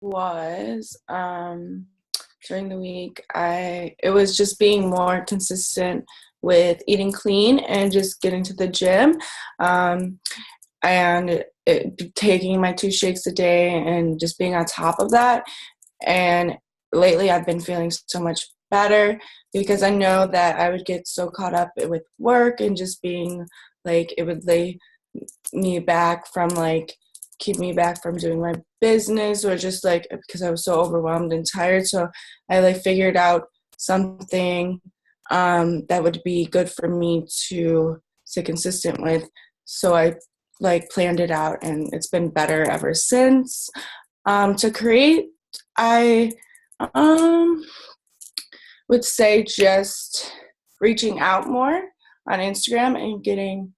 was during the week, it was just being more consistent with eating clean and just getting to the gym, and taking my 2 shakes a day and just being on top of that. And lately I've been feeling so much better because I know that I would get so caught up with work and just being like, it would lay me back from like, keep me back from doing my business, or just like because I was so overwhelmed and tired. So I like figured out something that would be good for me to stay consistent with. So I like planned it out, and it's been better ever since. To create, I would say just reaching out more on Instagram and getting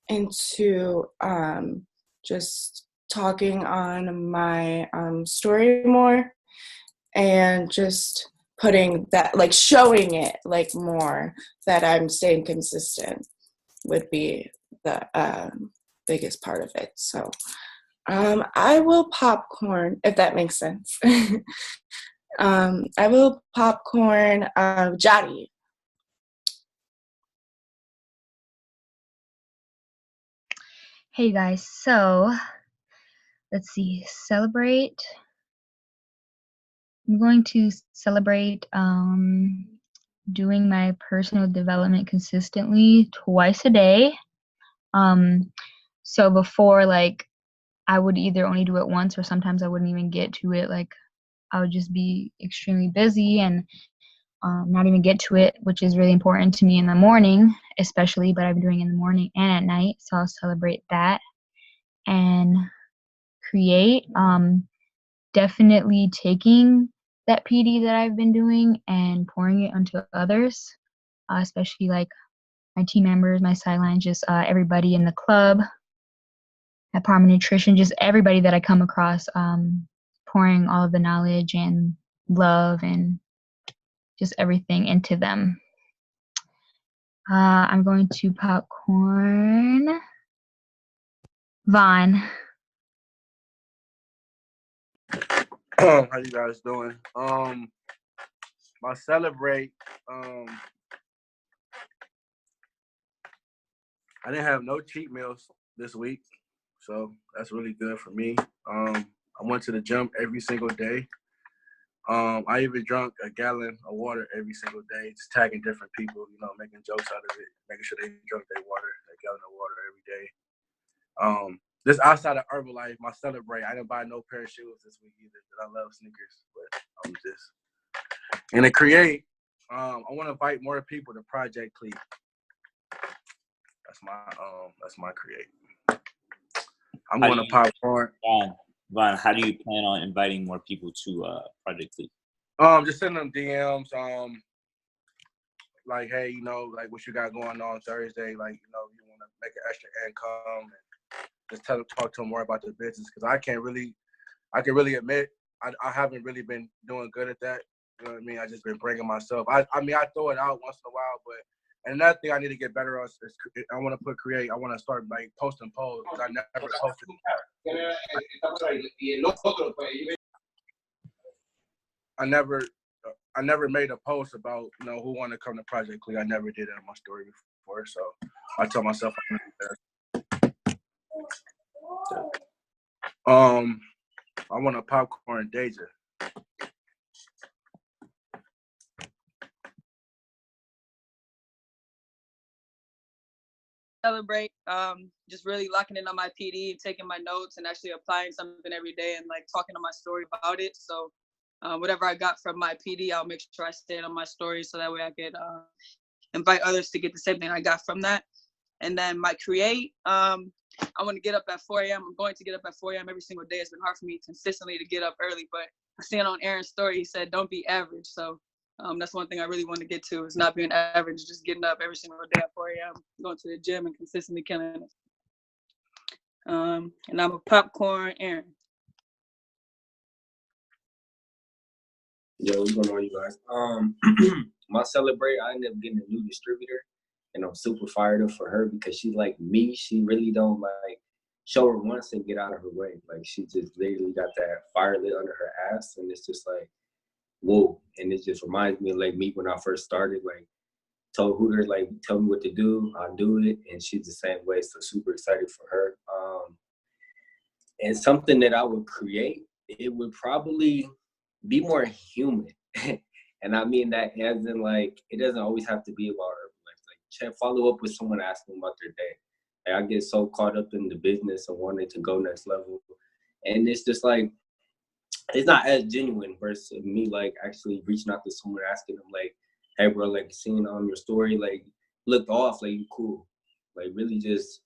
into just talking on my story more, and just putting that, like showing it like more that I'm staying consistent would be the biggest part of it. So I will popcorn, if that makes sense. I will popcorn Jotty. Hey guys, so let's see, celebrate. I'm going to celebrate doing my personal development consistently twice a day. So before, like, I would either only do it once, or sometimes I wouldn't even get to it. Like, I would just be extremely busy and not even get to it, which is really important to me in the morning, especially, but I've been doing it in the morning and at night. So I'll celebrate that and create. Definitely taking that PD that I've been doing and pouring it onto others, especially like my team members, my sidelines, just everybody in the club at Parma Nutrition, just everybody that I come across, pouring all of the knowledge and love and just everything into them. I'm going to popcorn Vaughn. How you guys doing? My celebrate, I didn't have no cheat meals this week, so that's really good for me. I went to the gym every single day. I even drank a gallon of water every single day, just tagging different people, making jokes out of it, making sure they drink their water, a gallon of water every day. Just outside of Herbalife, my celebrate, I didn't buy no pair of shoes this week either, because I love sneakers, but I'm just. And to create, I want to invite more people to Project Cleat. That's my create. I'm going to popcorn. Vaughn, how do you plan on inviting more people to Project Cleat? Just send them DMs. Like, hey, like what you got going on Thursday? Like, you want to make an extra income, and just talk to them more about the business, because I can really admit I haven't really been doing good at that. You know what I mean? I just been bringing myself. I throw it out once in a while, but. And another thing I need to get better on is I want to create. I want to start like posting polls, because I never posted. I never made a post about who want to come to Project Cleat. I never did it on my story before, so I told myself I'm gonna do that. I want to popcorn Deja. Celebrate, just really locking in on my PD, taking my notes, and actually applying something every day, and like talking to my story about it. So whatever I got from my PD, I'll make sure I stay on my story, so that way I could invite others to get the same thing I got from that. And then my create, I want to get up at 4 a.m. I'm going to get up at 4 a.m. every single day. It's been hard for me consistently to get up early, but I seen on Aaron's story, he said, don't be average. So that's one thing I really want to get to, is not being average, just getting up every single day at 4 a.m., going to the gym and consistently killing it. And I'm a popcorn Aaron. Yo, what's going on, you guys? My celebrate, I ended up getting a new distributor, and I'm super fired up for her, because she's like me. She really don't like show her once and get out of her way. Like, she just literally got that fire lit under her ass, and it's just like, whoa. And it just reminds me of like me when I first started, like told Hooter, like, tell me what to do, I'll do it. And she's the same way. So super excited for her. And something that I would create, it would probably be more human. And I mean that as in, like, it doesn't always have to be about Herbalife. Like, check, follow up with someone asking about their day. Like, I get so caught up in the business and wanting to go next level. And it's just like, it's not as genuine versus me, like, actually reaching out to someone, asking them, like, hey, bro, like, seeing on your story, like, looked off, like, you cool. Like, really just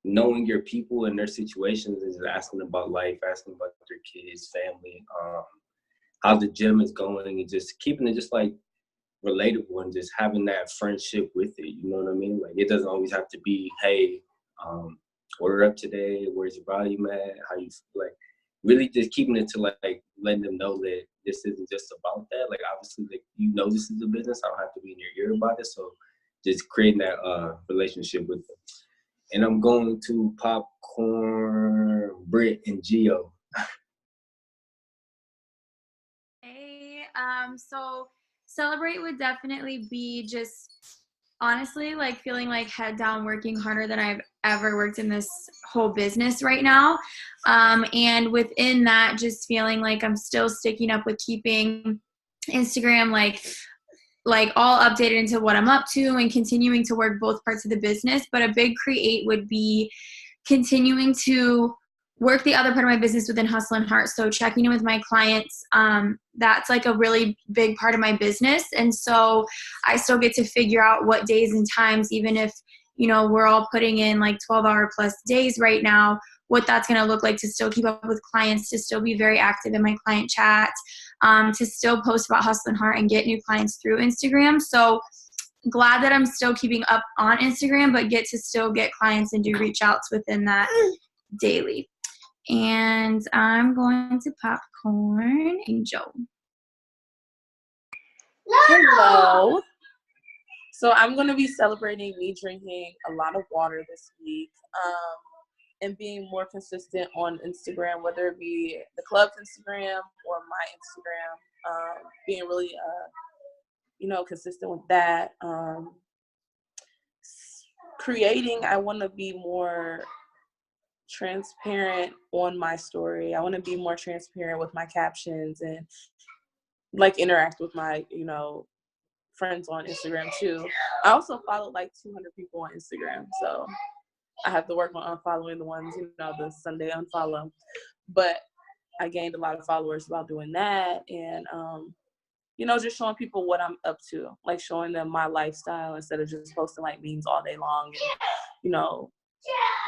knowing your people and their situations, is asking about life, asking about their kids, family, how the gym is going, and just keeping it just like relatable and just having that friendship with it. You know what I mean? Like, it doesn't always have to be, hey, order up today, where's your volume at, how you feel. Like, really just keeping it to like letting them know that this isn't just about that. Like, obviously, like, you know, this is a business. I don't have to be in your ear about it. So just creating that relationship with them. And I'm going to Popcorn, Britt, and Geo. Hey, so celebrate would definitely be just honestly like feeling like head down, working harder than I've ever worked in this whole business right now. And within that, just feeling like I'm still sticking up with keeping Instagram like all updated into what I'm up to and continuing to work both parts of the business. But a big create would be continuing to work the other part of my business within Hustle and Heart. So checking in with my clients, that's like a really big part of my business. And so I still get to figure out what days and times, even if, you know, we're all putting in like 12-hour plus days right now, what that's going to look like to still keep up with clients, to still be very active in my client chat, to still post about Hustle and Heart and get new clients through Instagram. So glad that I'm still keeping up on Instagram, but get to still get clients and do reach outs within that daily. And I'm going to Popcorn Angel. Hello. So I'm going to be celebrating me drinking a lot of water this week, and being more consistent on Instagram, whether it be the club's Instagram or my Instagram, being really, consistent with that. Creating, I want to be more transparent on my story. I want to be more transparent with my captions and like interact with my, friends on Instagram too. I also follow like 200 people on Instagram, so I have to work on unfollowing the ones, the Sunday unfollow. But I gained a lot of followers while doing that, and just showing people what I'm up to, like showing them my lifestyle instead of just posting like memes all day long and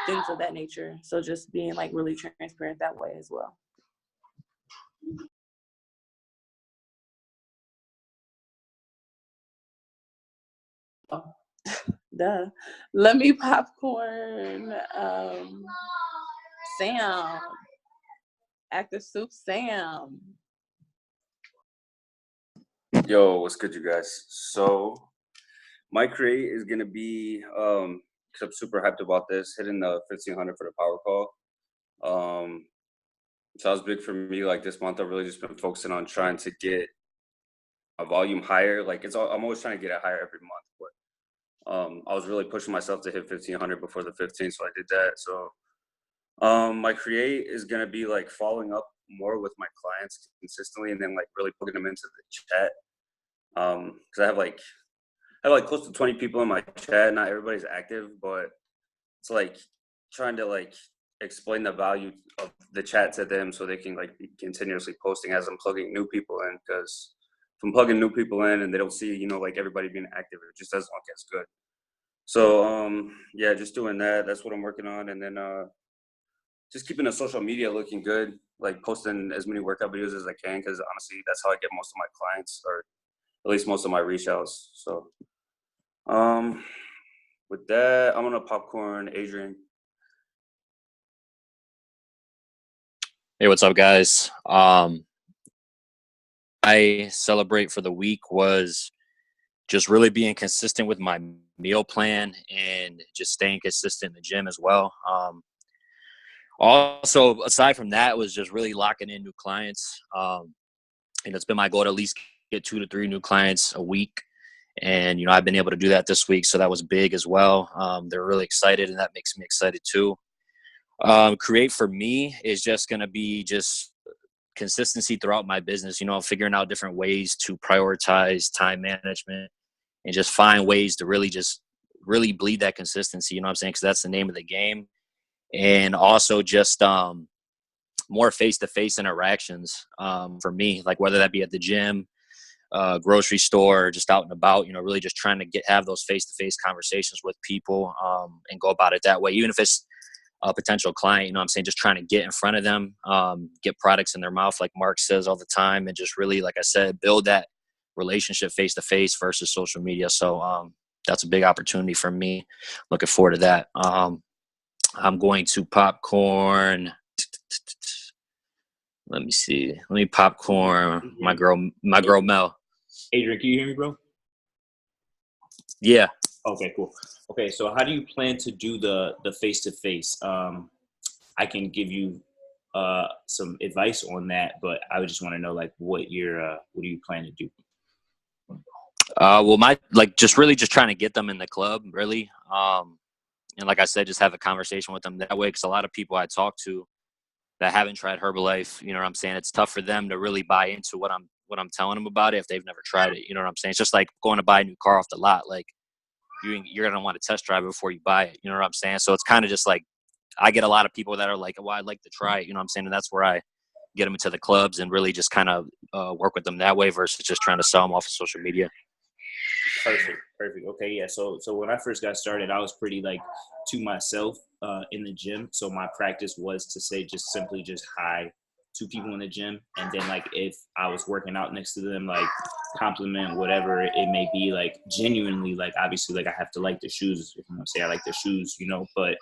things of that nature. So just being like really transparent that way as well. Oh, duh. Let me popcorn. Sam. Active Soup Sam. Yo, what's good, you guys? So my create is gonna be because I'm super hyped about this, hitting the 1500 for the power call. So that was big for me. Like this month, I've really just been focusing on trying to get a volume higher. Like I'm always trying to get it higher every month, but I was really pushing myself to hit 1500 before the 15th, so I did that. So my create is gonna be like following up more with my clients consistently, and then like really putting them into the chat. Because I have like close to 20 people in my chat. Not everybody's active, but it's like trying to like explain the value of the chat to them so they can like be continuously posting as I'm plugging new people in. Because if I'm plugging new people in and they don't see, like everybody being active, it just doesn't look as good. So yeah, just doing that. That's what I'm working on. And then just keeping the social media looking good, like posting as many workout videos as I can, because honestly, that's how I get most of my clients, or at least most of my reach outs. So with that, I'm gonna popcorn Adrian. Hey, what's up, guys? I celebrate for the week was just really being consistent with my meal plan and just staying consistent in the gym as well. Also, aside from that, was just really locking in new clients. It's been my goal to at least get 2 to 3 new clients a week. And, I've been able to do that this week. So that was big as well. They're really excited, and that makes me excited too. Create for me is just going to be just consistency throughout my business, figuring out different ways to prioritize time management and just find ways to really bleed that consistency, you know what I'm saying? Because that's the name of the game. And also just more face-to-face interactions for me, like whether that be at the gym, grocery store, just out and about, really just trying to have those face-to-face conversations with people and go about it that way, even if it's a potential client, I'm saying, just trying to get in front of them, get products in their mouth, like Mark says all the time, and just really, like I said, build that relationship face-to-face versus social media. So that's a big opportunity for me. Looking forward to that. I'm going to popcorn. Let me see. Let me popcorn my girl Mel. Adrian, can you hear me, bro? Yeah. Okay, cool. Okay, so how do you plan to do the face-to-face? I can give you some advice on that, but I would just want to know, like, what do you plan to do? Well, just trying to get them in the club, really. And like I said, just have a conversation with them that way. Because a lot of people I talk to that haven't tried Herbalife, you know what I'm saying? It's tough for them to really buy into what I'm telling them about it if they've never tried it. You know what I'm saying? It's just like going to buy a new car off the lot. Like you're gonna want to test drive it before you buy it. You know what I'm saying? So it's kind of just like I get a lot of people that are like, well, I'd like to try it. You know what I'm saying? And that's where I get them into the clubs and really just kind of work with them that way versus just trying to sell them off of social media. Perfect. Okay, yeah. So when I first got started, I was pretty like to myself in the gym. So my practice was to say simply hi to people in the gym, and then like if I was working out next to them, like compliment whatever it may be, like genuinely, like obviously like I have to like the shoes if I'm gonna say I like the shoes, but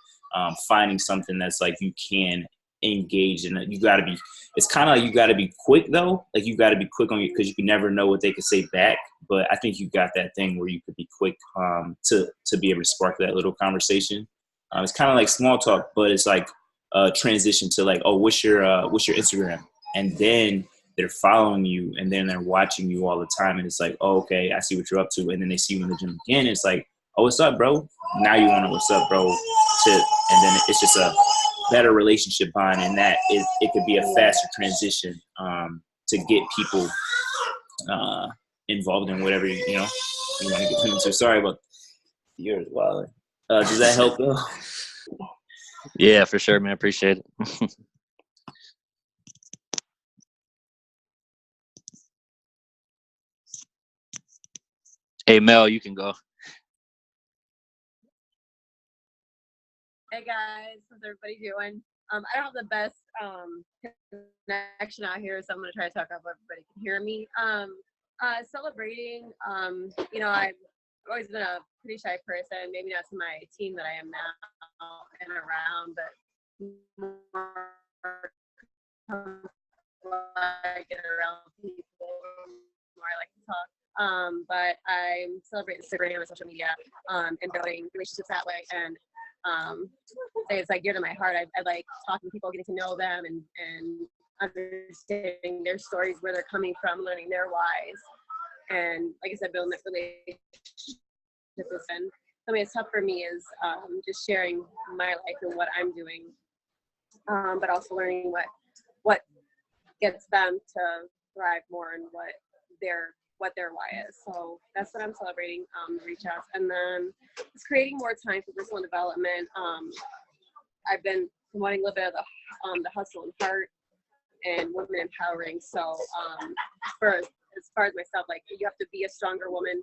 finding something that's like you can engage in it. It's kind of like you got to be quick though, like you got to be quick on it because you never know what they could say back. But I think you got that thing where you could be quick to be able to spark that little conversation. It's kind of like small talk, but it's like transition to like, oh, what's your Instagram? And then they're following you, and then they're watching you all the time, and it's like, oh, okay, I see what you're up to. And then they see you in the gym again. It's like, oh, what's up, bro? Now you want to what's up, bro? And then it's just a better relationship bond, and that it could be a faster transition to get people involved in whatever you want to get them into. Sorry about yours. Wow. Does that help though? Yeah, for sure, man. Appreciate it. Hey, Mel, you can go. Hey guys, how's everybody doing? I don't have the best connection out here, so I'm gonna try to talk up so everybody can hear me. Celebrating, I've always been a pretty shy person, maybe not to my team that I am now and around, but more I get around people, more I like to talk. But I'm celebrating Instagram and social media and building relationships that way. And it's like dear to my heart. I like talking to people, getting to know them, and understanding their stories, where they're coming from, learning their whys, and like I said, building that relationship with them. Something that's tough for me is just sharing my life and what I'm doing, but also learning what gets them to thrive more and what their why is. So that's what I'm celebrating, reach outs. And then just creating more time for personal development. I've been promoting a little bit of the hustle and heart and women empowering. So as far as myself, like you have to be a stronger woman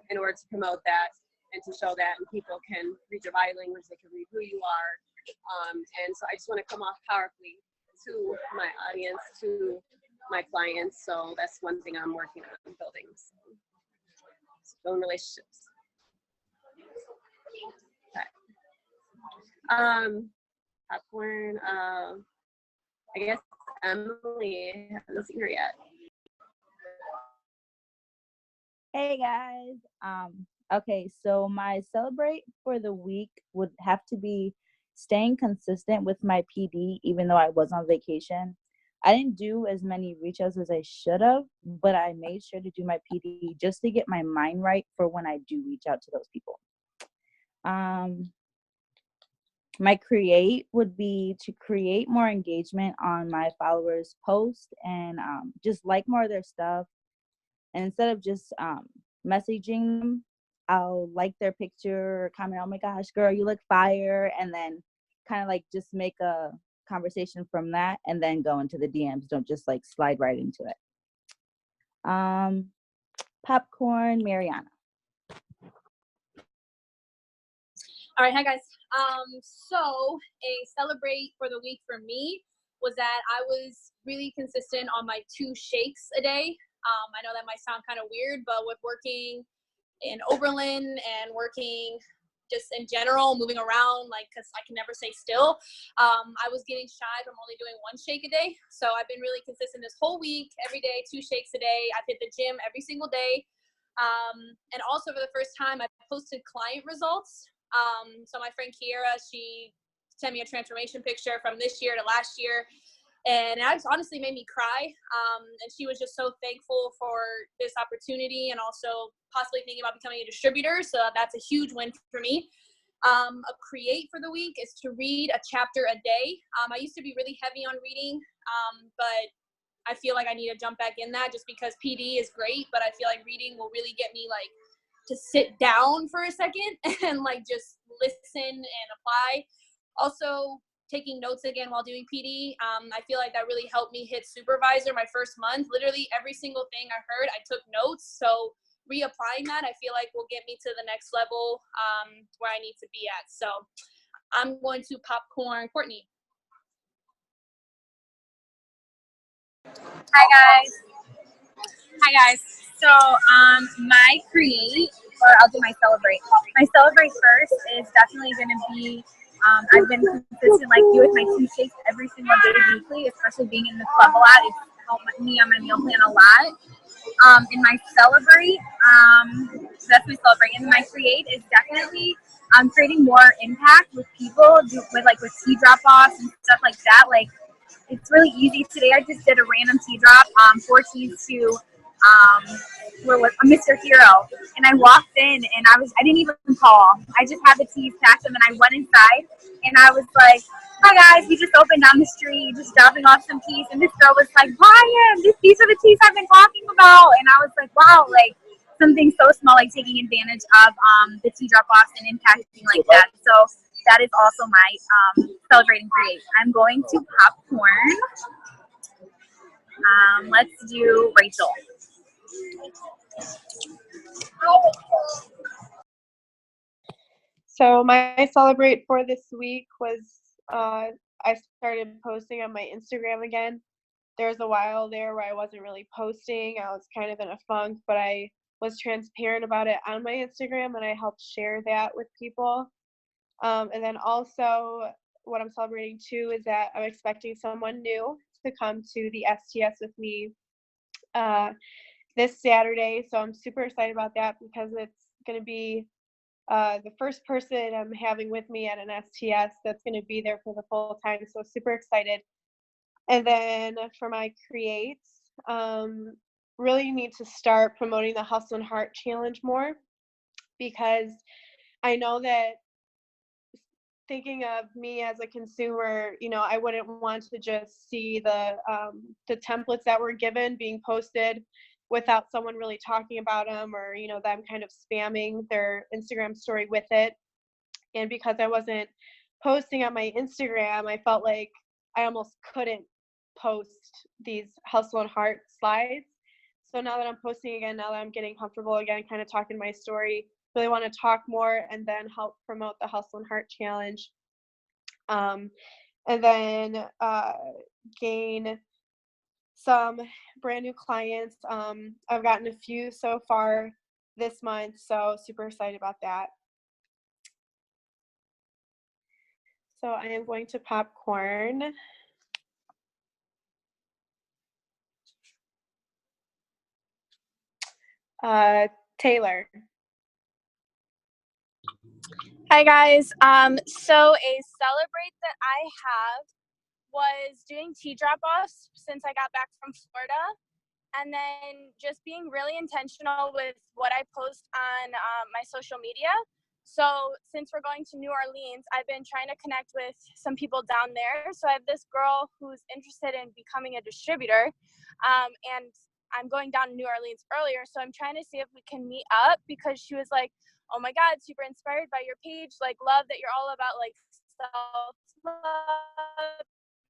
in order to promote that and to show that, and people can read your body language, they can read who you are. And so I just want to come off powerfully to my audience, to my clients. So that's one thing I'm working on building. So building relationships. Okay. Popcorn. I guess Emily hasn't seen her yet. Hey guys. Okay, so my celebrate for the week would have to be staying consistent with my PD, even though I was on vacation. I didn't do as many reach outs as I should have, but I made sure to do my PD just to get my mind right for when I do reach out to those people. My create would be to create more engagement on my followers' posts and just like more of their stuff. And instead of just messaging them, I'll like their picture or comment, oh my gosh, girl, you look fire. And then kind of like just make a conversation from that and then go into the DMs. Don't just like slide right into it. Popcorn, Mariana. All right, hi guys. So a celebrate for the week for me was that I was really consistent on my 2 shakes a day. I know that might sound kind of weird, but with working in Oberlin and working just in general, moving around, like, cause I can never stay still, I was getting shy from only doing 1 shake a day. So I've been really consistent this whole week, every day, 2 shakes a day. I've hit the gym every single day. And also for the first time, I posted client results. So my friend Kiera, she sent me a transformation picture from this year to last year. And it honestly made me cry. And she was just so thankful for this opportunity and also possibly thinking about becoming a distributor. So that's a huge win for me. A create for the week is to read a chapter a day. I used to be really heavy on reading, but I feel like I need to jump back in that just because PD is great, but I feel like reading will really get me like to sit down for a second and like just listen and apply. Also, taking notes again while doing PD. I feel like that really helped me hit supervisor my first month. Literally every single thing I heard, I took notes. So reapplying that, I feel like will get me to the next level where I need to be at. So I'm going to popcorn Courtney. Hi guys. So my create, or I'll do my celebrate. My celebrate first is definitely going to be, I've been consistent like you with my 2 shakes every single day weekly, especially being in the club a lot. It's helped me on my meal plan a lot. In my celebrate, so that's my celebrate. And my create is definitely creating more impact with people, with tea drop offs and stuff like that. Like, it's really easy. Today I just did a random tea drop, 4 teas to Mr. Hero, and I walked in and I didn't even call. I just had the teas packed them and I went inside and I was like, hi guys, we just opened down the street, just dropping off some teas, and this girl was like, Ryan, these are the teas I've been talking about. And I was like, wow, like something so small, like taking advantage of the tea drop offs and impacting like that. So that is also my celebrating create. I'm going to popcorn. Let's do Rachel. So my celebrate for this week was I started posting on my Instagram again. There was a while there where I wasn't really posting. I was kind of in a funk, but I was transparent about it on my Instagram and I helped share that with people. And then also what I'm celebrating too is that I'm expecting someone new to come to the STS with me this Saturday. So I'm super excited about that because it's going to be the first person I'm having with me at an STS that's going to be there for the full time. So super excited. And then for my creates, really need to start promoting the Hustle and Heart Challenge more because I know that thinking of me as a consumer, I wouldn't want to just see the templates that were given being posted without someone really talking about them or, them kind of spamming their Instagram story with it. And because I wasn't posting on my Instagram, I felt like I almost couldn't post these Hustle and Heart slides. So now that I'm posting again, now that I'm getting comfortable again, kind of talking my story, really want to talk more and then help promote the Hustle and Heart Challenge. And then gain some brand new clients. I've gotten a few so far this month, so super excited about that. So I am going to popcorn. Taylor. Hi guys. So a celebrate that I have was doing tea drop offs since I got back from Florida, and then just being really intentional with what I post on my social media. So since we're going to New Orleans, I've been trying to connect with some people down there. So I have this girl who's interested in becoming a distributor, and I'm going down to New Orleans earlier. So I'm trying to see if we can meet up because she was like, "Oh my God, super inspired by your page. Like, love that you're all about like self love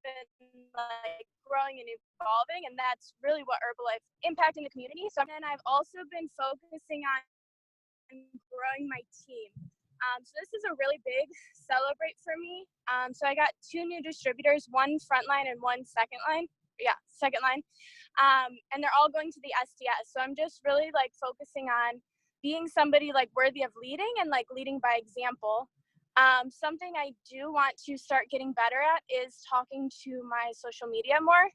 and like growing and evolving, and that's really what Herbalife impacting the community." So then I've also been focusing on growing my team. So this is a really big celebrate for me. So I got 2 new distributors, one front line and one second line. Yeah, second line. And they're all going to the SDS. So I'm just really like focusing on being somebody like worthy of leading and like leading by example. Something I do want to start getting better at is talking to my social media more,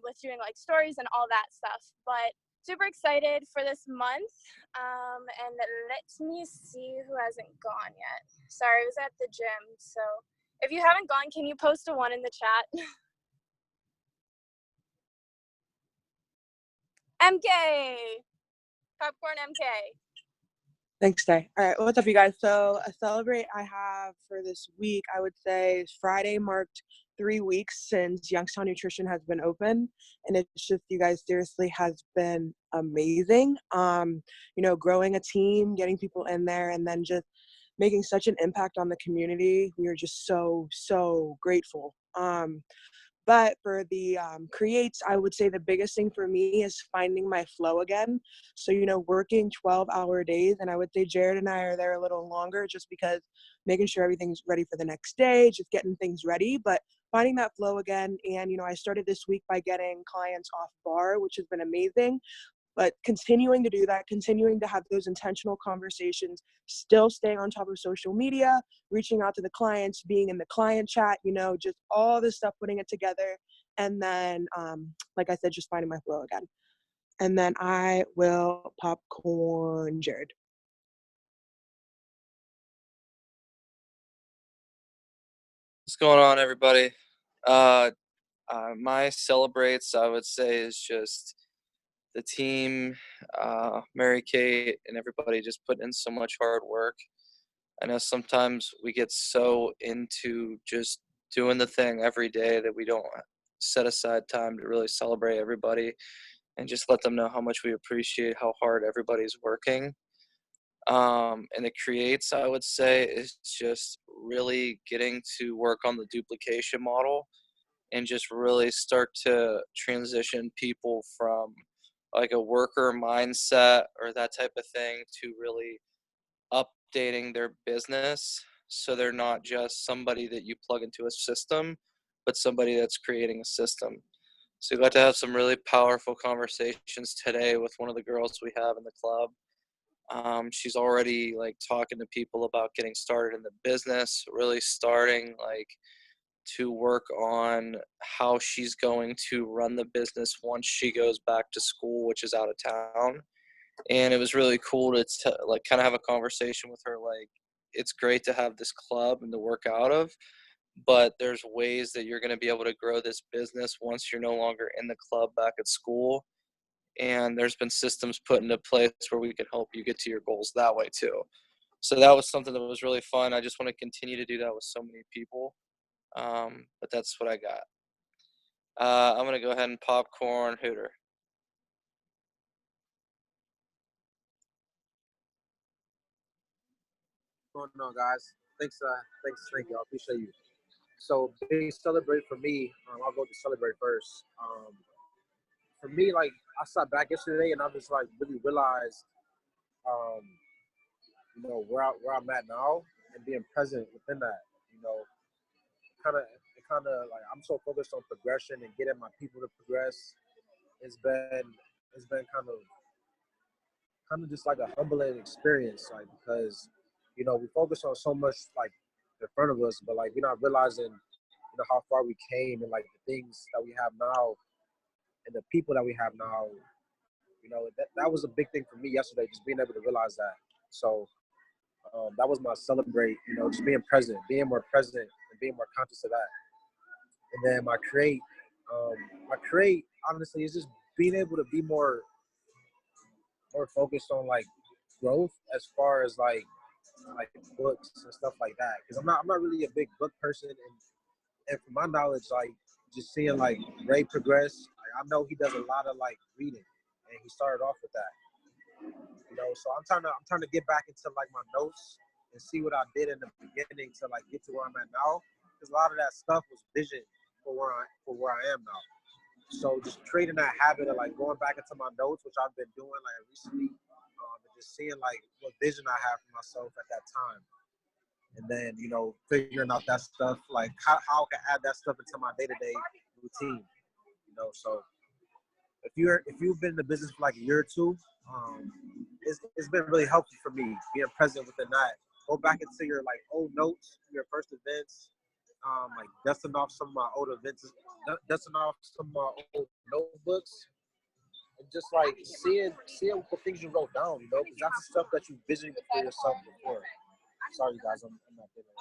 with doing like stories and all that stuff. But super excited for this month. And let me see who hasn't gone yet. Sorry, I was at the gym. So if you haven't gone, can you post a 1 in the chat? MK! Popcorn MK. Thanks, Tay. All right, what's up, you guys? So a celebrate I have for this week, I would say Friday marked 3 weeks since Youngstown Nutrition has been open, and it's just, you guys, seriously has been amazing. Growing a team, getting people in there, and then just making such an impact on the community. We are just so grateful. But for the creates, I would say the biggest thing for me is finding my flow again. So, working 12-hour days, and I would say Jared and I are there a little longer just because making sure everything's ready for the next day, just getting things ready, but finding that flow again. And, I started this week by getting clients off bar, which has been amazing. But continuing to do that, continuing to have those intentional conversations, still staying on top of social media, reaching out to the clients, being in the client chat, just all this stuff, putting it together. And then, like I said, just finding my flow again. And then I will popcorn Jared. What's going on, everybody? My celebrates, I would say, is just the team, Mary Kate, and everybody just putting in so much hard work. I know sometimes we get so into just doing the thing every day that we don't set aside time to really celebrate everybody and just let them know how much we appreciate how hard everybody's working. And it creates, I would say, is just really getting to work on the duplication model and just really start to transition people from like a worker mindset or that type of thing to really updating their business so they're not just somebody that you plug into a system, but somebody that's creating a system. So we got to have some really powerful conversations today with one of the girls we have in the club. She's already like talking to people about getting started in the business, really starting like to work on how she's going to run the business once she goes back to school, which is out of town. And it was really cool to like kind of have a conversation with her. Like, it's great to have this club and to work out of, but there's ways that you're going to be able to grow this business once you're no longer in the club back at school. And there's been systems put into place where we can help you get to your goals that way too. So that was something that was really fun. I just want to continue to do that with so many people. But that's what I got. I'm going to go ahead and popcorn Hooter. What's going on, guys? Thank you. I appreciate you. So, big celebrate for me. I'll go to celebrate first. For me, like I sat back yesterday and I just like really realized, um, where I'm at now and being present within that. You know, kind of like I'm so focused on progression and getting my people to progress. It's been kind of just like a humbling experience, like because we focus on so much like in front of us, but like we're not realizing how far we came and like the things that we have now and the people that we have now. That was a big thing for me yesterday, just being able to realize that. So That was my celebrate, just being present, being more present, and being more conscious of that. And then my create honestly is just being able to be more focused on like growth as far as like books and stuff like that. Because I'm not really a big book person, and from my knowledge, like just seeing like Ray progress, like, I know he does a lot of like reading, and he started off with that. So I'm trying to get back into like my notes and see what I did in the beginning to like get to where I'm at now. Because a lot of that stuff was vision for where I am now. So just creating that habit of like going back into my notes, which I've been doing like recently, and just seeing like what vision I have for myself at that time. And then, figuring out that stuff, like how I can add that stuff into my day-to-day routine. So if you've been in the business for like a year or two, it's been really helpful for me being present within that. Go back into your like old notes, your first events, like dusting off some of my old events, dusting off some of my old notebooks, and just like seeing the things you wrote down, because that's the stuff that you visioned for yourself before. Sorry, you guys, I'm not doing it.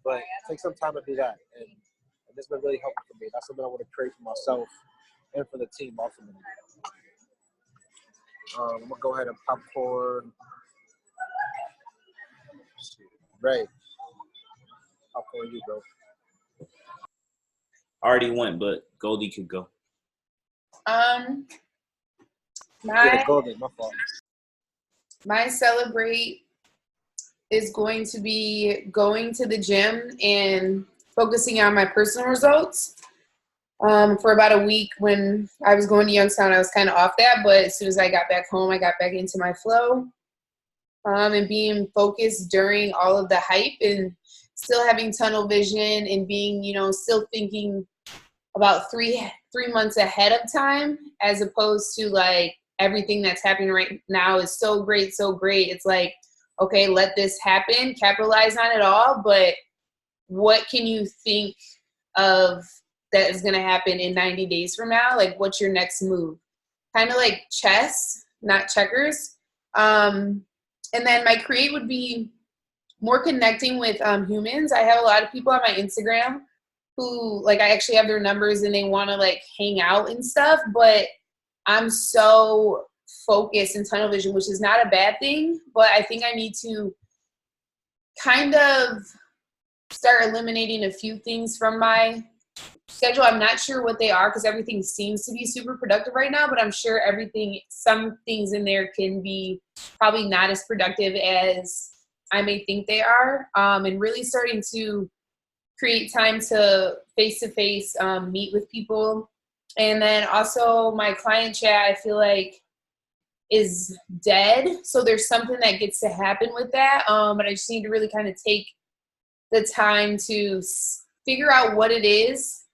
But take some time to do that, and it's been really helpful for me. That's something I want to create for myself and for the team ultimately. I'm gonna go ahead and popcorn. Ray, popcorn, you go. Already went, but Goldie could go. My Golden, my fault. my celebrate is going to be going to the gym and focusing on my personal results. For about a week when I was going to Youngstown, I was kind of off that, but as soon as I got back home, I got back into my flow. And being focused during all of the hype and still having tunnel vision and being, still thinking about three months ahead of time, as opposed to like everything that's happening right now is so great, so great. It's like, okay, let this happen, capitalize on it all, but what can you think of that is going to happen in 90 days from now? Like, what's your next move? Kind of like chess, not checkers. And then my create would be more connecting with humans. I have a lot of people on my Instagram who, like, I actually have their numbers and they want to, like, hang out and stuff, but I'm so focused in tunnel vision, which is not a bad thing, but I think I need to kind of start eliminating a few things from my schedule. I'm not sure what they are because everything seems to be super productive right now, but I'm sure some things in there can be probably not as productive as I may think they are. And really starting to create time to face-to-face meet with people. And then also my client chat, I feel like is dead. So there's something that gets to happen with that. But I just need to really kind of take the time to figure out what it is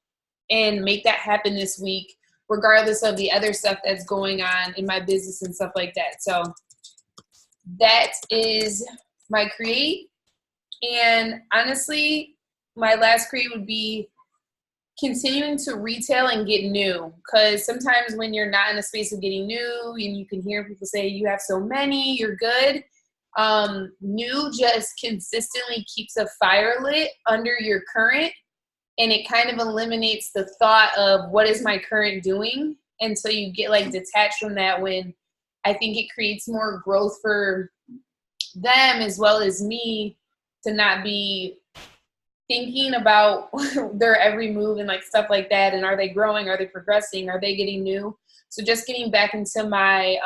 and make that happen this week, regardless of the other stuff that's going on in my business and stuff like that. So that is my create. And honestly, my last create would be continuing to retail and get new. Because sometimes when you're not in a space of getting new and you can hear people say you have so many, you're good. New just consistently keeps a fire lit under your current, and it kind of eliminates the thought of what is my current doing. And so you get like detached from that, when I think it creates more growth for them as well as me to not be thinking about their every move and like stuff like that. And are they growing? Are they progressing? Are they getting new? So just getting back into my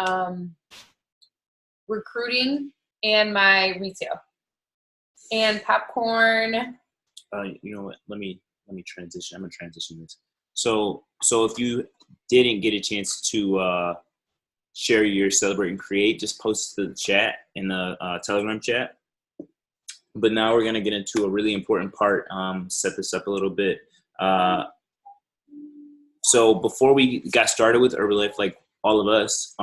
recruiting and my retail. And popcorn. You know what? Let me transition. I'm gonna transition this. So if you didn't get a chance to share your celebrate and create, just post to the chat in the Telegram chat. But now we're gonna get into a really important part. Set this up a little bit. So before we got started with Herbalife, like all of us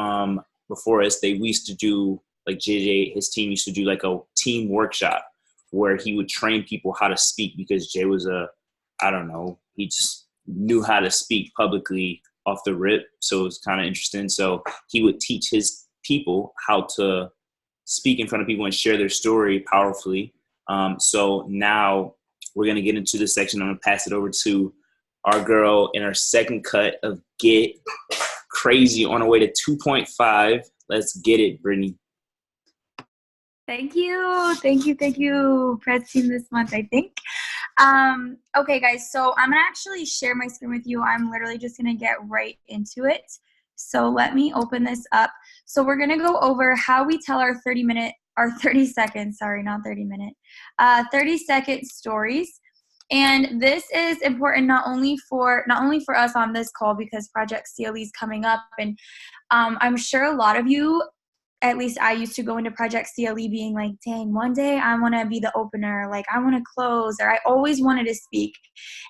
before us, we used to do, like JJ, his team used to do like a team workshop where he would train people how to speak, because Jay was he just knew how to speak publicly off the rip. So it was kind of interesting. So he would teach his people how to speak in front of people and share their story powerfully. So now we're going to get into this section. I'm going to pass it over to our girl in our second cut of Get Crazy on our way to 2.5. Let's get it, Brittany. Thank you. Press team this month, I think. Okay, guys, so I'm going to actually share my screen with you. I'm literally just going to get right into it. So let me open this up. So we're going to go over how we tell our 30-second stories. And this is important not only for us on this call, because Project CLE is coming up, and I'm sure a lot of you, at least I used to go into Project CLE being like, dang, one day I want to be the opener, like I want to close, or I always wanted to speak.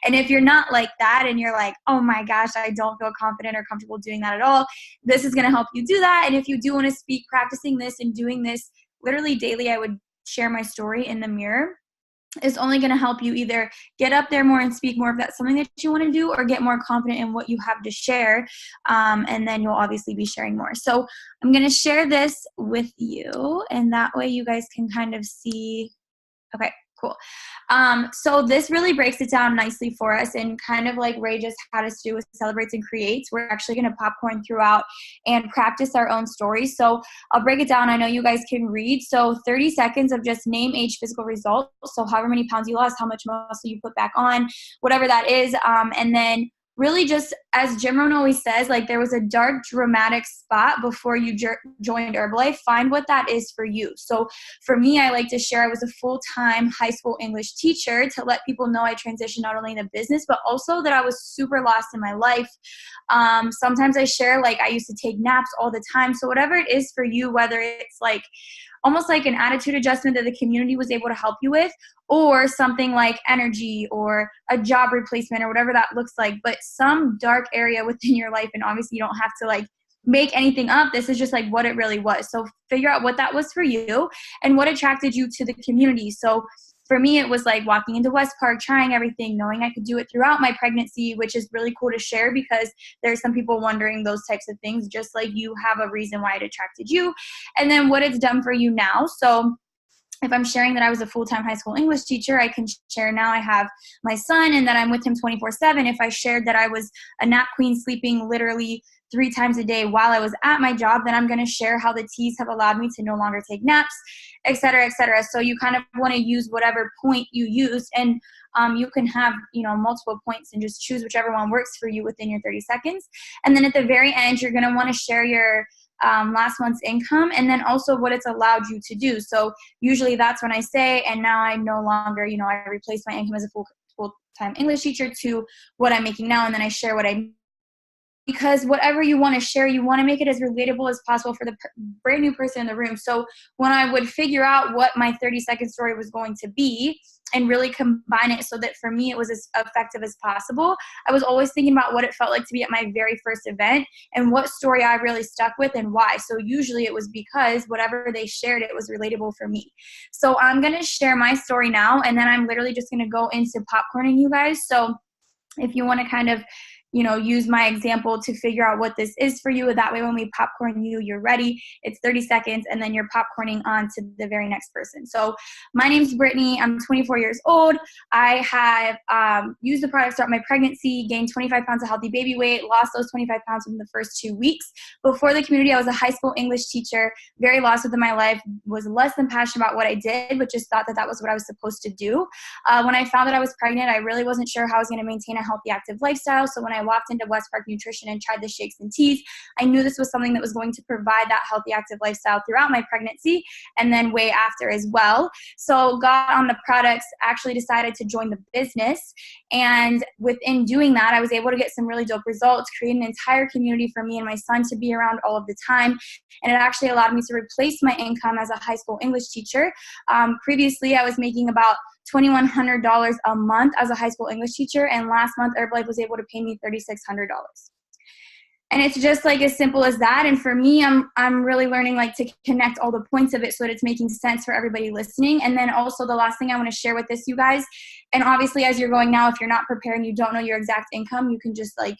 And if you're not like that and you're like, oh my gosh, I don't feel confident or comfortable doing that at all, this is going to help you do that. And if you do want to speak, practicing this and doing this literally daily, I would share my story in the mirror, is only going to help you either get up there more and speak more if that's something that you want to do, or get more confident in what you have to share. And then you'll obviously be sharing more. So I'm going to share this with you, and that way you guys can kind of see. Okay, cool. So this really breaks it down nicely for us, and kind of like Ray just had us do with Celebrates and Creates, we're actually going to popcorn throughout and practice our own stories. So I'll break it down. I know you guys can read. So 30 seconds of just name, age, physical result. So however many pounds you lost, how much muscle you put back on, whatever that is. And then really just, as Jim Rohn always says, like there was a dark, dramatic spot before you joined Herbalife. Find what that is for you. So for me, I like to share I was a full-time high school English teacher, to let people know I transitioned not only into business, but also that I was super lost in my life. Sometimes I share like I used to take naps all the time. So whatever it is for you, whether it's like almost like an attitude adjustment that the community was able to help you with, or something like energy or a job replacement or whatever that looks like, but some dark area within your life. And obviously you don't have to like make anything up. This is just like what it really was. So figure out what that was for you and what attracted you to the community. So for me, it was like walking into West Park, trying everything, knowing I could do it throughout my pregnancy, which is really cool to share, because there's some people wondering those types of things, just like you have a reason why it attracted you. And then what it's done for you now. So if I'm sharing that I was a full-time high school English teacher, I can share now I have my son and that I'm with him 24/7. If I shared that I was a nap queen, sleeping literally 3 times a day while I was at my job, then I'm going to share how the teas have allowed me to no longer take naps, et cetera, et cetera. So you kind of want to use whatever point you use, and you can have, multiple points and just choose whichever one works for you within your 30 seconds. And then at the very end, you're going to want to share your last month's income, and then also what it's allowed you to do. So usually that's when I say, and now I no longer, I replaced my income as a full-time English teacher to what I'm making now, and then I share what I, because whatever you want to share, you want to make it as relatable as possible for the brand new person in the room. So when I would figure out what my 30-second story was going to be and really combine it so that for me it was as effective as possible, I was always thinking about what it felt like to be at my very first event and what story I really stuck with and why. So usually it was because whatever they shared, it was relatable for me. So I'm going to share my story now, and then I'm literally just going to go into popcorning you guys. So if you want to kind of use my example to figure out what this is for you. That way when we popcorn you, you're ready. It's 30 seconds, and then you're popcorning on to the very next person. So my name's Brittany. I'm 24 years old. I have used the product throughout my pregnancy, gained 25 pounds of healthy baby weight, lost those 25 pounds within the first 2 weeks. Before the community, I was a high school English teacher, very lost within my life, was less than passionate about what I did, but just thought that that was what I was supposed to do. When I found that I was pregnant, I really wasn't sure how I was going to maintain a healthy, active lifestyle. So when I walked into West Park Nutrition and tried the shakes and teas, I knew this was something that was going to provide that healthy, active lifestyle throughout my pregnancy and then way after as well. So got on the products, actually decided to join the business. And within doing that, I was able to get some really dope results, create an entire community for me and my son to be around all of the time. And it actually allowed me to replace my income as a high school English teacher. Previously, I was making about $2,100 a month as a high school English teacher, and last month Herbalife was able to pay me $3,600. And it's just like as simple as that. And for me, I'm really learning like to connect all the points of it so that it's making sense for everybody listening. And then also the last thing I want to share with this, you guys, and obviously as you're going now, if you're not prepared and you don't know your exact income, you can just like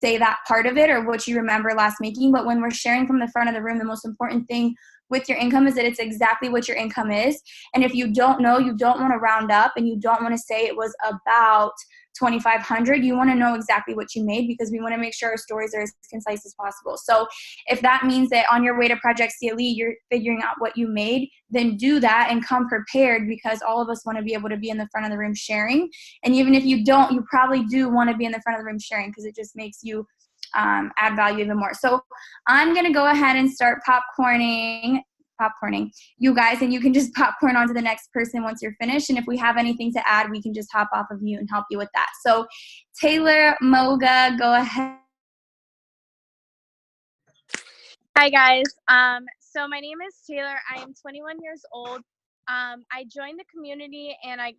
say that part of it or what you remember last making. But when we're sharing from the front of the room, the most important thing with your income is that it's exactly what your income is. And if you don't know, you don't want to round up and you don't want to say it was about 2,500. You want to know exactly what you made, because we want to make sure our stories are as concise as possible. So if that means that on your way to Project CLE, you're figuring out what you made, then do that and come prepared, because all of us want to be able to be in the front of the room sharing. And even if you don't, you probably do want to be in the front of the room sharing, because it just makes you add value even more. So I'm going to go ahead and start popcorning you guys, and you can just popcorn onto the next person once you're finished. And if we have anything to add, we can just hop off of mute and help you with that. So Taylor, Moga, go ahead. Hi guys. So my name is Taylor. I am 21 years old. I joined the community and I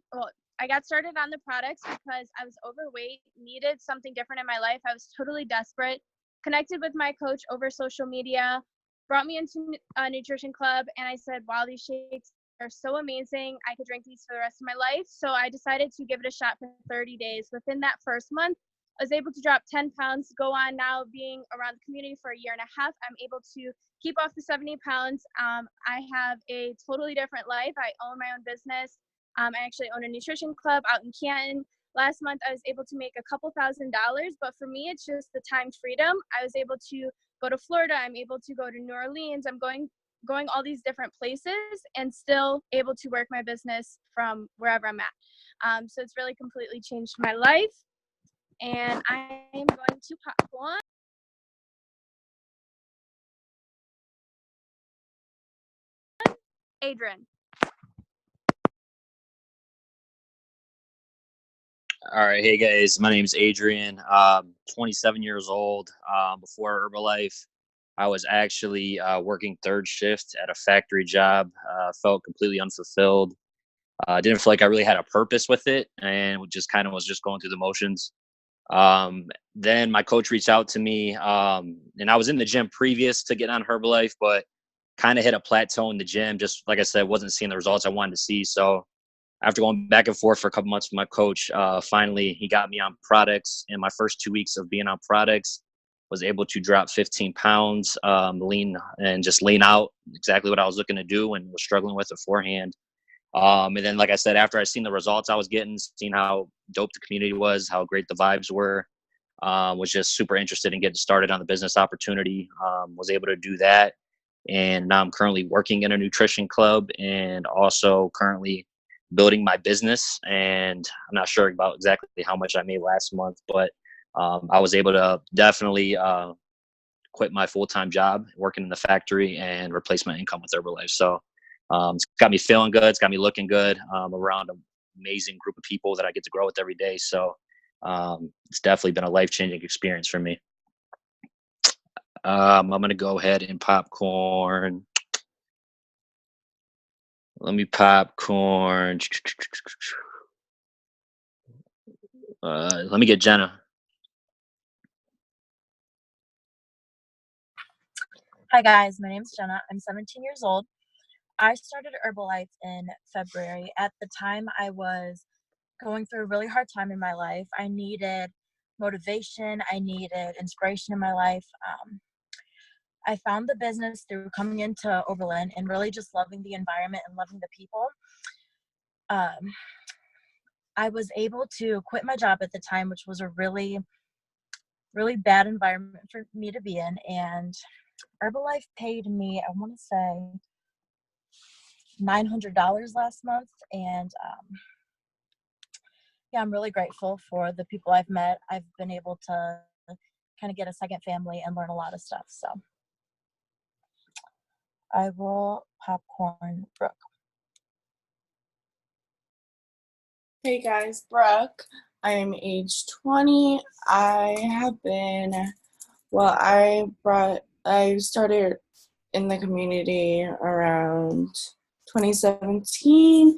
got started on the products because I was overweight, needed something different in my life. I was totally desperate. Connected with my coach over social media, brought me into a nutrition club, and I said, wow, these shakes are so amazing. I could drink these for the rest of my life. So I decided to give it a shot for 30 days. Within that first month, I was able to drop 10 pounds, go on now being around the community for a year and a half. I'm able to keep off the 70 pounds. I have a totally different life. I own my own business. I actually own a nutrition club out in Canton. Last month, I was able to make a couple $1,000s, but for me, it's just the time freedom. I was able to go to Florida. I'm able to go to New Orleans. I'm going all these different places and still able to work my business from wherever I'm at. So it's really completely changed my life. And I am going to pop one. Adrian. All right, hey guys, my name is Adrian. 27 years old. Before Herbalife, I was actually working third shift at a factory job. Felt completely unfulfilled. Didn't feel like I really had a purpose with it, and just kind of was just going through the motions. Then my coach reached out to me, and I was in the gym previous to getting on Herbalife, but kind of hit a plateau in the gym. Just like I said, wasn't seeing the results I wanted to see. So after going back and forth for a couple months with my coach, finally he got me on products. In my first 2 weeks of being on products, was able to drop 15 pounds, lean out, exactly what I was looking to do and was struggling with beforehand. And then, like I said, after I seen the results I was getting, seeing how dope the community was, how great the vibes were, was just super interested in getting started on the business opportunity. Was able to do that. And now I'm currently working in a nutrition club and also currently building my business. And I'm not sure about exactly how much I made last month, but I was able to definitely quit my full-time job working in the factory and replace my income with Herbalife. So it's got me feeling good. It's got me looking good around an amazing group of people that I get to grow with every day. So it's definitely been a life-changing experience for me. I'm going to go ahead and popcorn. Let me popcorn. Let me get Jenna. Hi guys, my name is Jenna. I'm 17 years old. I started Herbalife in February. At the time, I was going through a really hard time in my life. I needed motivation. I needed inspiration in my life. I found the business through coming into Oberlin and really just loving the environment and loving the people. I was able to quit my job at the time, which was a really, really bad environment for me to be in. And Herbalife paid me, I want to say, $900 last month. And yeah, I'm really grateful for the people I've met. I've been able to kind of get a second family and learn a lot of stuff. So I will popcorn Brooke. Hey guys, Brooke. I am age 20. I started in the community around 2017.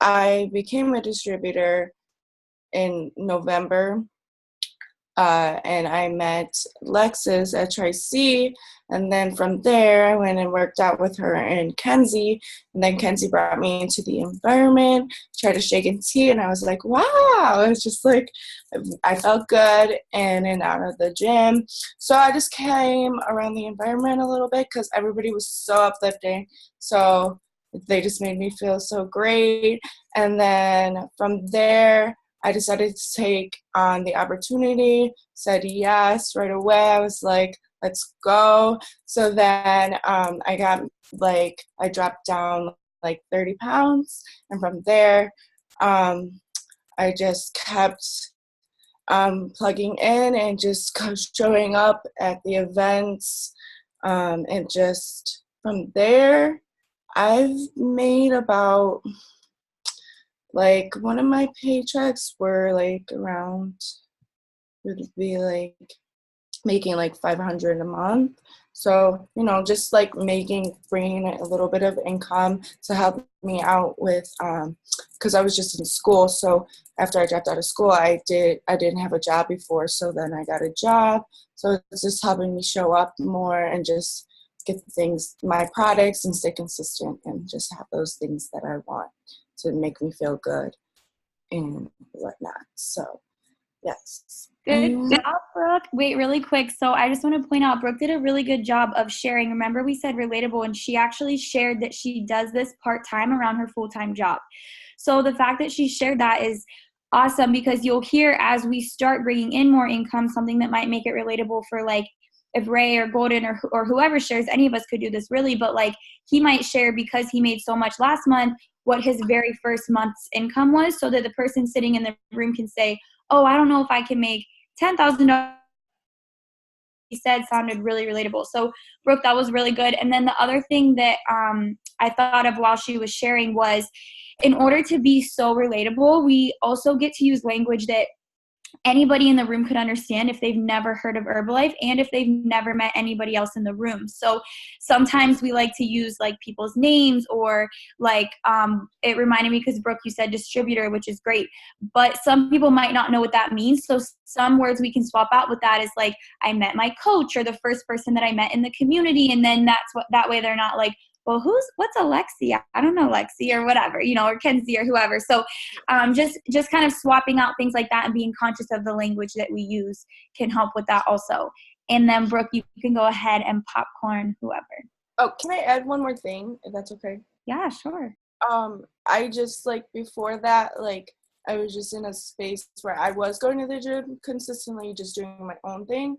I became a distributor in November and I met Lexus at Tri-C, and then from there I went and worked out with her and Kenzie, and then Kenzie brought me into the environment, tried to shake and tea, and I was like, wow, it's just like I felt good in and out of the gym. So I just came around the environment a little bit because everybody was so uplifting, so they just made me feel so great. And then from there I decided to take on the opportunity, said yes right away. I was like, let's go. So then I dropped down like 30 pounds. And from there, I just kept plugging in and just showing up at the events. And just from there, I've made about like one of my paychecks were like around would be like making like 500 a month. So, just like bringing a little bit of income to help me out with, because I was just in school. So after I dropped out of school, I didn't have a job before. So then I got a job. So it's just helping me show up more and just get my products and stay consistent and just have those things that I want to make me feel good and whatnot. So, yes. Good job, Brooke. Wait, really quick. So I just want to point out, Brooke did a really good job of sharing. Remember we said relatable, and she actually shared that she does this part-time around her full-time job. So the fact that she shared that is awesome, because you'll hear as we start bringing in more income, something that might make it relatable for like if Ray or Golden or whoever shares, any of us could do this really, but like he might share because he made so much last month what his very first month's income was, so that the person sitting in the room can say, oh, I don't know if I can make $10,000. He said sounded really relatable. So Brooke, that was really good. And then the other thing that I thought of while she was sharing was, in order to be so relatable, we also get to use language that anybody in the room could understand if they've never heard of Herbalife and if they've never met anybody else in the room. So sometimes we like to use like people's names, or like it reminded me because Brooke, you said distributor, which is great, but some people might not know what that means. So some words we can swap out with that is like, I met my coach, or the first person that I met in the community. And then that way they're not like, well, what's Alexi? I don't know Lexi, or whatever, or Kenzie or whoever. So just kind of swapping out things like that and being conscious of the language that we use can help with that also. And then Brooke, you can go ahead and popcorn whoever. Oh, can I add one more thing, if that's okay? Yeah, sure. I just before that, I was just in a space where I was going to the gym consistently, just doing my own thing.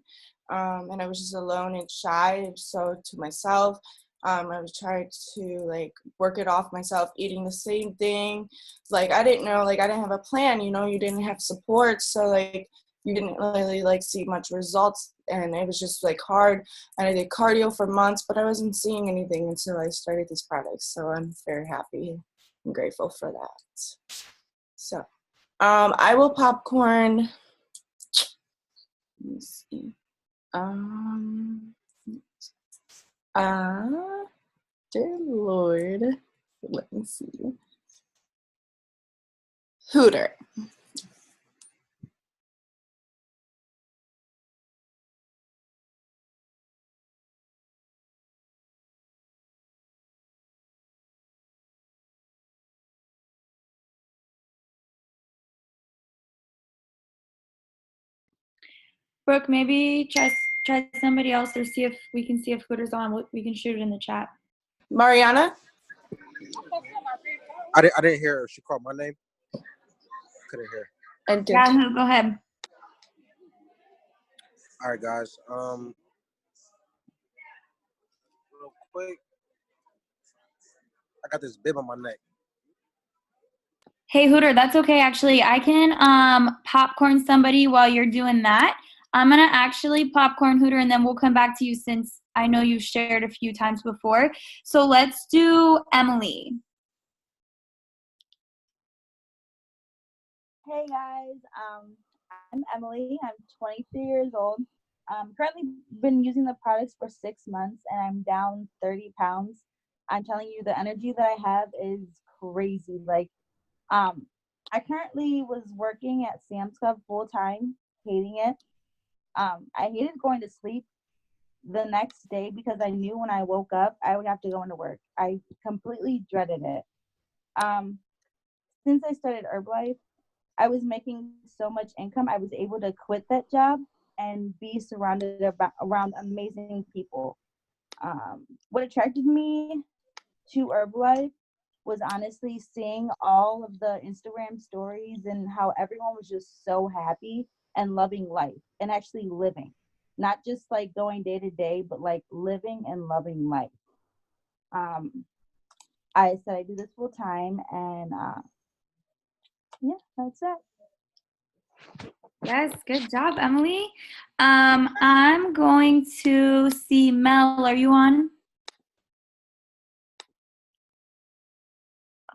And I was just alone and shy, so to myself. I was trying to work it off myself, eating the same thing. I didn't know, I didn't have a plan, you didn't have support. So you didn't really see much results, and it was just hard. And I did cardio for months, but I wasn't seeing anything until I started these products. So I'm very happy and grateful for that. So I will popcorn. Let me see. Dear Lord, let me see. Hooter. Brooke, maybe try somebody else, or see if Hooter's on. We can shoot it in the chat. Mariana? I didn't hear her. She called my name. Couldn't hear. Yeah, go ahead. All right, guys. Real quick, I got this bib on my neck. Hey, Hooter, that's okay. Actually, I can popcorn somebody while you're doing that. I'm going to actually popcorn Hooter, and then we'll come back to you since I know you've shared a few times before. So let's do Emily. Hey, guys. I'm Emily. I'm 23 years old. Currently been using the products for 6 months, and I'm down 30 pounds. I'm telling you, the energy that I have is crazy. I currently was working at Sam's Club full time, hating it. I hated going to sleep the next day because I knew when I woke up, I would have to go into work. I completely dreaded it. Um, since I started Herbalife, I was making so much income. I was able to quit that job and be surrounded around amazing people. What attracted me to Herbalife was honestly seeing all of the Instagram stories and how everyone was just so happy and loving life and actually living. Not just like going day to day, but like living and loving life. Um, I said I do this full time, and yeah, that's it. Yes, good job, Emily. I'm going to see Mel. Are you on?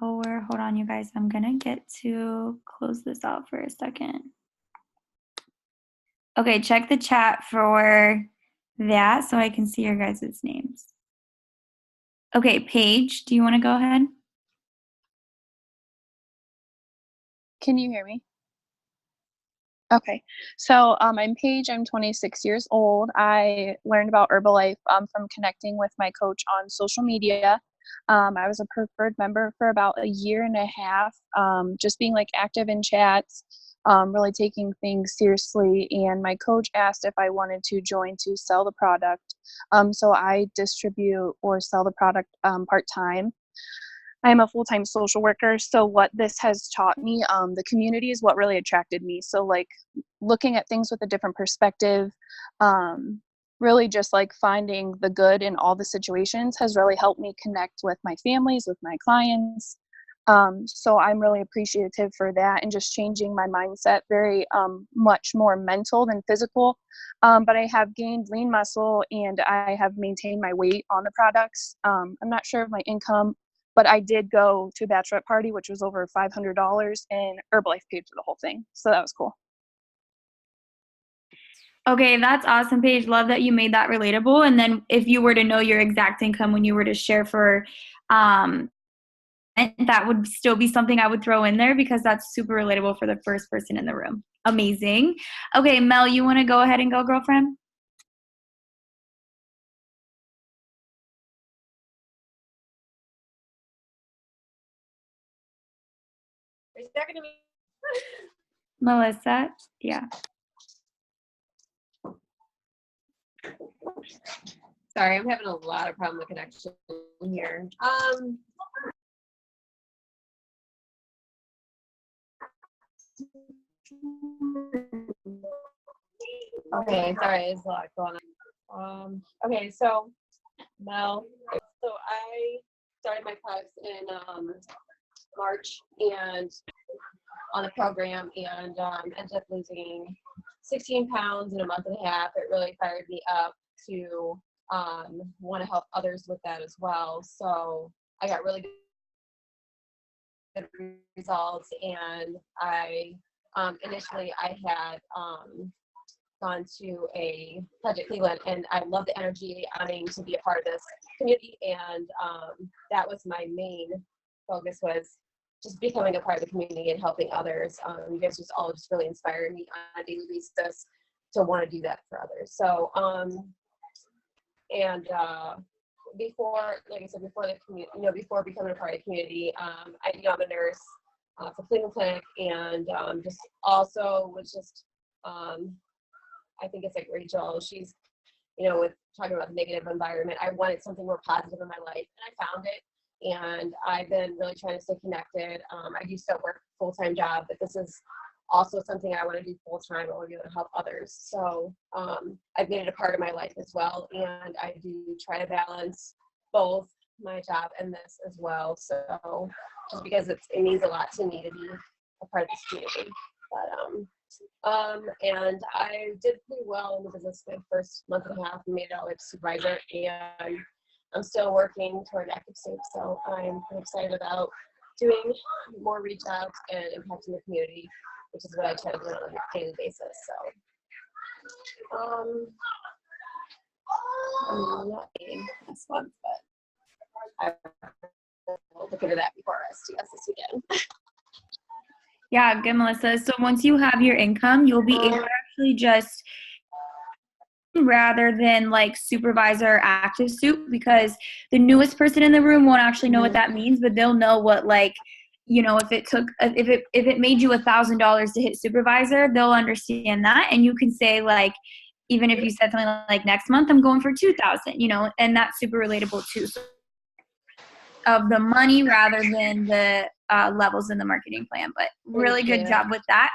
Or hold on, you guys. I'm gonna get to close this out for a second. Okay, check the chat for that so I can see your guys' names. Okay, Paige, do you want to go ahead? Can you hear me? Okay, so I'm Paige. I'm 26 years old. I learned about Herbalife from connecting with my coach on social media. I was a preferred member for about a year and a half, just being like active in chats, really taking things seriously. And my coach asked if I wanted to join to sell the product. So I distribute or sell the product part-time. I am a full-time social worker, so what this has taught me, the community is what really attracted me. So like looking at things with a different perspective, really just like finding the good in all the situations has really helped me connect with my families, with my clients. So I'm really appreciative for that and just changing my mindset, very much more mental than physical. But I have gained lean muscle and I have maintained my weight on the products. I'm not sure of my income, but I did go to a bachelorette party, which was over $500, and Herbalife paid for the whole thing. So that was cool. Okay, that's awesome, Paige. Love that you made that relatable. And then if you were to know your exact income when you were to share for, and that would still be something I would throw in there because that's super relatable for the first person in the room. Amazing. Okay, Mel, you want to go ahead and go, girlfriend? Is that gonna be Melissa? Yeah. Sorry, I'm having a lot of problem with connection here. Okay, sorry, there's a lot going on. Okay, so Mel, so I started my class in March and on the program and ended up losing 16 pounds in a month and a half. It really fired me up to want to help others with that as well. So I got really good results, and I initially I had gone to a project Cleveland, and I love the energy wanting to be a part of this community, and that was my main focus, was just becoming a part of the community and helping others. You guys just all just really inspire me on a daily basis to want to do that for others. So before, like I said, before the community, before becoming a part of the community, I'm a nurse for Cleveland Clinic, and just also was just I think it's like Rachel, she's, with talking about the negative environment, I wanted something more positive in my life, and I found it. And I've been really trying to stay connected. I do still work a full-time job, but this is also something I want to do full-time. I want to be able to help others. So I've made it a part of my life as well. And I do try to balance both my job and this as well. So just because it means a lot to me to be a part of this community. But and I did pretty well in the business for the first month and a half and made it all the way to supervisor, and I'm still working toward active sup, so I'm pretty excited about doing more reach out and impacting the community, which is what I try to do on a daily basis. So I'm not eating this month, but I will look into that before STS this weekend. Yeah, good, Melissa. So once you have your income, you'll be able to actually just rather than like supervisor active soup, because the newest person in the room won't actually know what that means, but they'll know what, like, you know, if it made you $1,000 to hit supervisor, they'll understand that. And you can say, like, even if you said something like next month I'm going for 2,000, you know, and that's super relatable too. So of the money rather than the levels in the marketing plan. But really good job with that.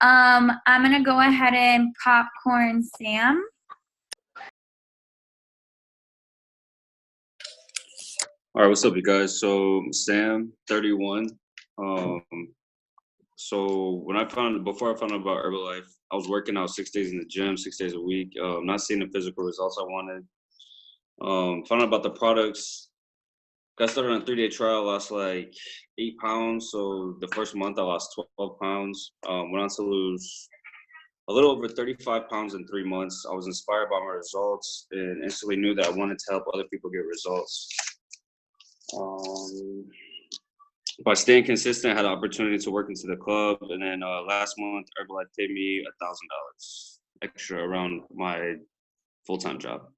I'm gonna go ahead and popcorn Sam. All right, what's up, you guys? So Sam, 31. So before I found out about Herbalife, I was working out 6 days in the gym, 6 days a week. Not seeing the physical results I wanted. Found out about the products. Got started on a 3-day trial. Lost like 8 pounds. So the first month I lost 12 pounds. Went on to lose a little over 35 pounds in 3 months. I was inspired by my results and instantly knew that I wanted to help other people get results. By staying consistent, I had the opportunity to work into the club, and then last month, Herbalife paid me $1,000 extra around my full-time job.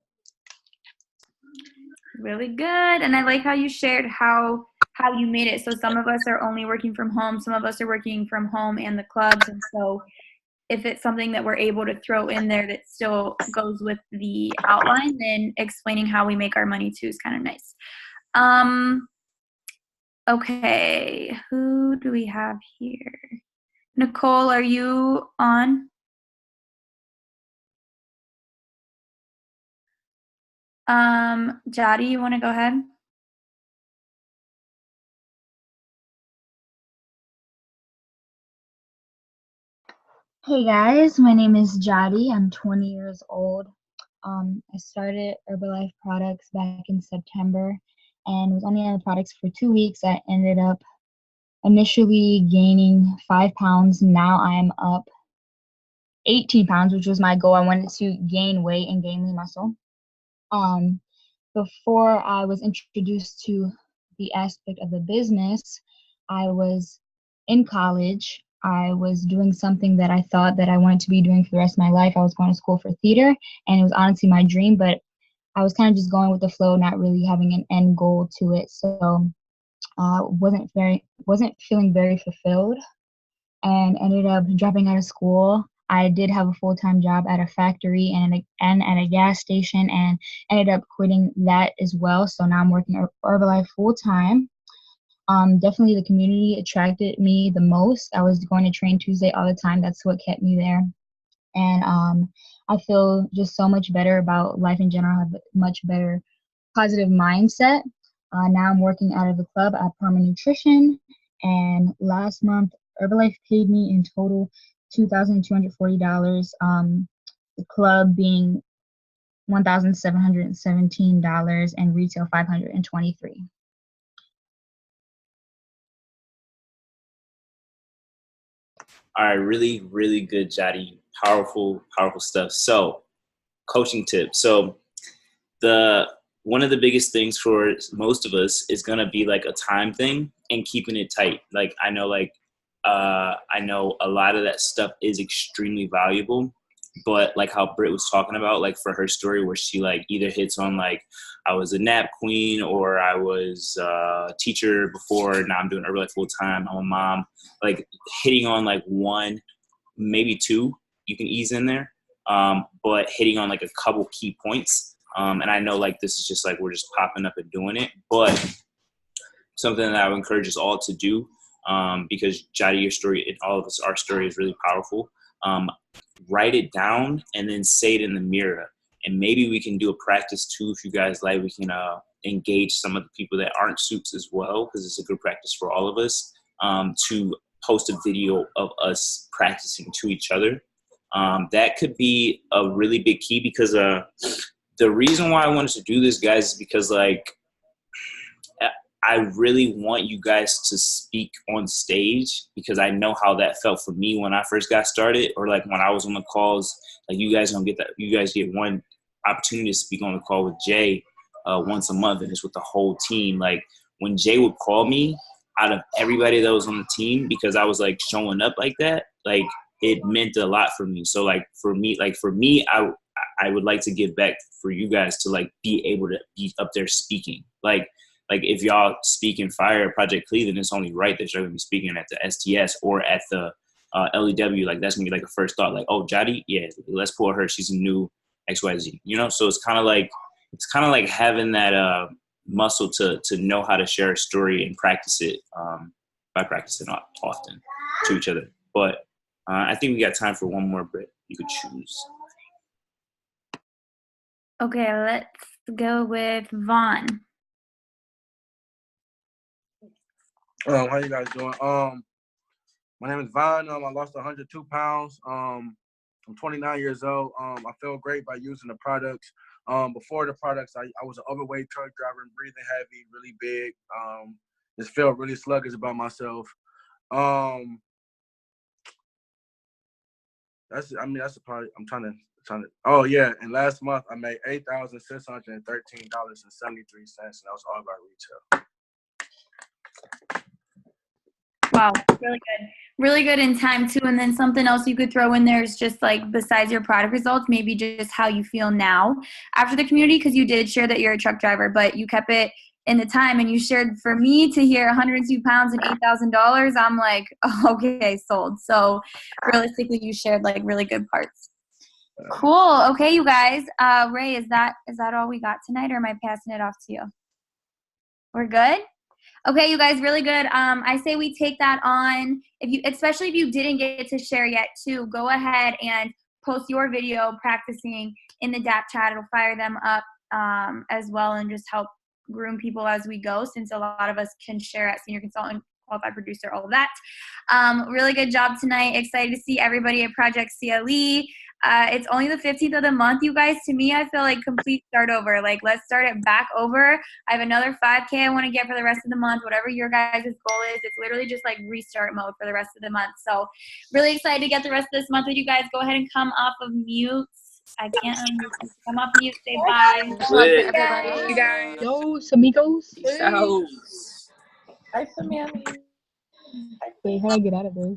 Really good. And I like how you shared how you made it. So some of us are only working from home, some of us are working from home and the clubs, and so if it's something that we're able to throw in there that still goes with the outline, then explaining how we make our money too is kind of nice. Okay, who do we have here? Nicole, are you on? Jody, you want to go ahead? Hey guys, my name is Jody. I'm 20 years old. I started Herbalife products back in September and was only on the products for 2 weeks. I ended up initially gaining 5 pounds. Now I'm up 18 pounds, which was my goal. I wanted to gain weight and gain lean muscle. Before I was introduced to the aspect of the business, I was in college. I was doing something that I thought that I wanted to be doing for the rest of my life. I was going to school for theater, and it was honestly my dream, but I was kind of just going with the flow, not really having an end goal to it. So wasn't feeling very fulfilled, and ended up dropping out of school. I did have a full-time job at a factory and at a gas station, and ended up quitting that as well. So now I'm working at Herbalife full-time. Definitely the community attracted me the most. I was going to Train Tuesday all the time. That's what kept me there. And I feel just so much better about life in general. I have a much better positive mindset. Now I'm working out of the club at Parma Nutrition. And last month, Herbalife paid me in total $2,240. The club being $1,717 and retail $523. All right, really, really good, Jody. Powerful, powerful stuff. So, coaching tip. So, one of the biggest things for most of us is gonna be like a time thing and keeping it tight. Like I know a lot of that stuff is extremely valuable, but like how Britt was talking about, like for her story where she like either hits on like I was a nap queen or I was a teacher before, now I'm doing Herbalife full time, I'm a mom, like hitting on like one, maybe two, you can ease in there, but hitting on like a couple key points. And I know like this is just like we're just popping up and doing it, but something that I would encourage us all to do, because Jody, your story and all of us, our story is really powerful. Write it down and then say it in the mirror. And maybe we can do a practice too, if you guys like. We can engage some of the people that aren't soups as well, because it's a good practice for all of us, to post a video of us practicing to each other. That could be a really big key, because the reason why I wanted to do this, guys, is because like I really want you guys to speak on stage, because I know how that felt for me when I first got started, or like when I was on the calls. Like you guys don't get that. You guys get one opportunity to speak on the call with Jay once a month, and it's with the whole team. Like when Jay would call me, out of everybody that was on the team, because I was like showing up like that, like it meant a lot for me. So like for me, I would like to give back for you guys to like be able to be up there speaking. Like if y'all speak in Fire Project Cleveland, it's only right that you're going to be speaking at the STS or at the LEW. Like that's going to be like a first thought. Like, oh, Jody, yeah, let's pull her. She's a new XYZ. You know, so it's kind of like having that muscle to know how to share a story and practice it by practicing often to each other. But I think we got time for one more, Britt. You could choose. Okay, let's go with Vaughn. How you guys doing? My name is Vaughn. I lost 102 pounds. I'm 29 years old. I feel great by using the products. Before the products, I was an overweight truck driver and breathing heavy, really big. Just felt really sluggish about myself. That's the part I'm trying to. Oh yeah, and last month I made $8,613.73, and that was all about retail. Wow, really good. Really good in time too. And then something else you could throw in there is just like besides your product results, maybe just how you feel now after the community, because you did share that you're a truck driver, but you kept it in the time and you shared for me to hear 102 pounds and $8,000. I'm like, oh, okay, sold. So realistically, you shared like really good parts. Cool. Okay, you guys. Ray, is that all we got tonight, or am I passing it off to you? We're good? Okay, you guys, really good. I say we take that on. Especially if you didn't get to share yet, too, go ahead and post your video practicing in the DAP chat. It'll fire them up as well and just help groom people as we go, since a lot of us can share at senior consultant, qualified producer, all of that. Really good job tonight. Excited to see everybody at Project CLE. It's only the 15th of the month, you guys. To me, I feel like complete start over. Like, let's start it back over. I have another 5K I want to get for the rest of the month. Whatever your guys' goal is, it's literally just like restart mode for the rest of the month. So really excited to get the rest of this month with you guys. Go ahead and come off of mute. I can't unmute. Come off mute. Say bye. Everybody. You guys. Yo, amigos. Ciao. Hi, Samantha. Wait, how do I get out of this?